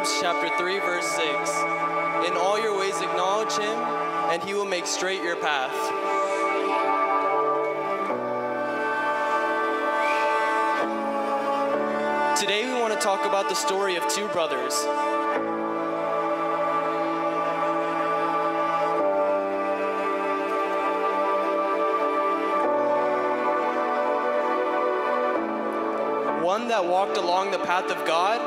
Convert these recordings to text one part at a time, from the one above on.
Proverbs chapter 3, verse 6. In all your ways acknowledge him, and he will make straight your path. Today we want to talk about the story of two brothers. One that walked along the path of God,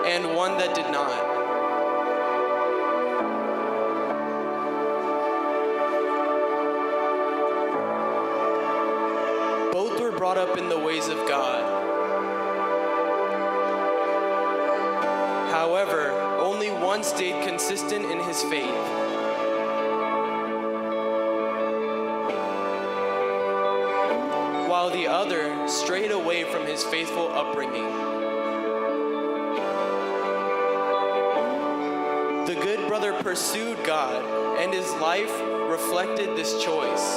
and one that did not. Both were brought up in the ways of God. However, only one stayed consistent in his faith. While the other strayed away from his faithful upbringing. The good brother pursued God, and his life reflected this choice.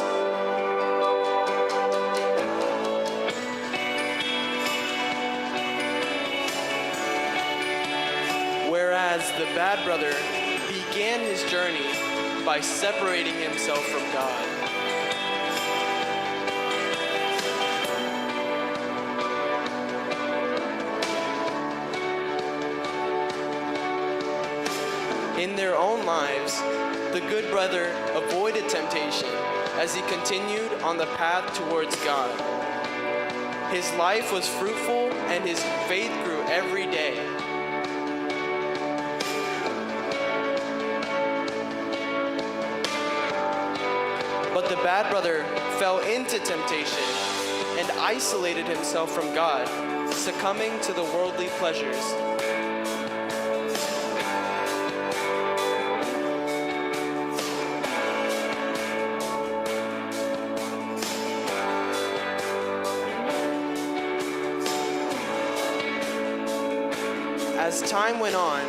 Whereas the bad brother began his journey by separating himself from God. In their own lives, the good brother avoided temptation as he continued on the path towards God. His life was fruitful and his faith grew every day. But the bad brother fell into temptation and isolated himself from God, succumbing to the worldly pleasures. As time went on,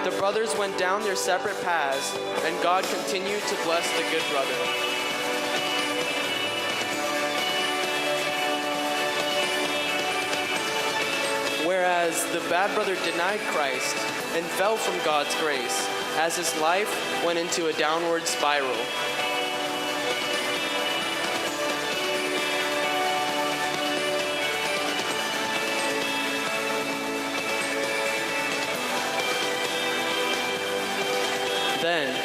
the brothers went down their separate paths, and God continued to bless the good brother. Whereas the bad brother denied Christ and fell from God's grace, as his life went into a downward spiral. Then,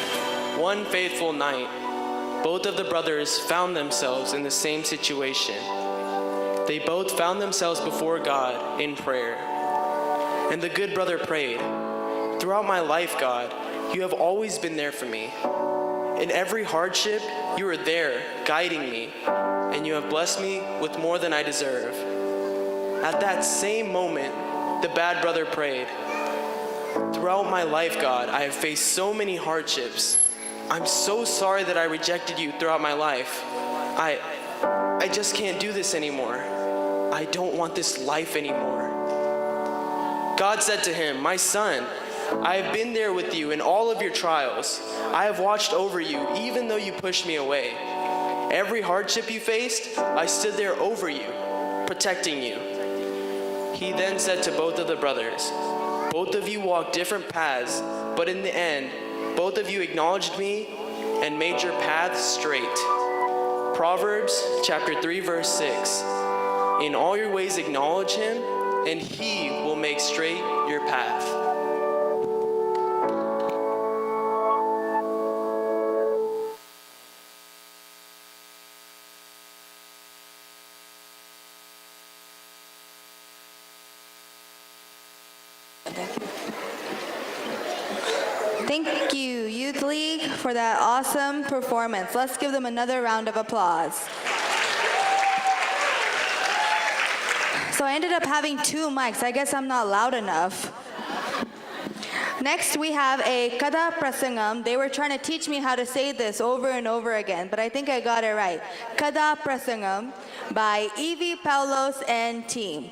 one faithful night, both of the brothers found themselves in the same situation. They both found themselves before God in prayer. And the good brother prayed, "Throughout my life, God, you have always been there for me. In every hardship, you are there, guiding me, and you have blessed me with more than I deserve." At that same moment, the bad brother prayed, "Throughout my life, God, I have faced so many hardships. I'm so sorry that I rejected you throughout my life. I just can't do this anymore. I don't want this life anymore." God said to him, "My son, I have been there with you in all of your trials. I have watched over you even though you pushed me away. Every hardship you faced, I stood there over you, protecting you." He then said to both of the brothers, "Both of you walked different paths, but in the end, both of you acknowledged me and made your paths straight." Proverbs chapter 3, verse 6. In all your ways acknowledge him, and he will make straight your path. Thank you, Youth League, for that awesome performance. Let's give them another round of applause. So I ended up having two mics. I guess I'm not loud enough. Next, we have a Kada Prasangam. They were trying to teach me how to say this over and over again, but I think I got it right. Kada Prasangam by Evie, Paulos, and team.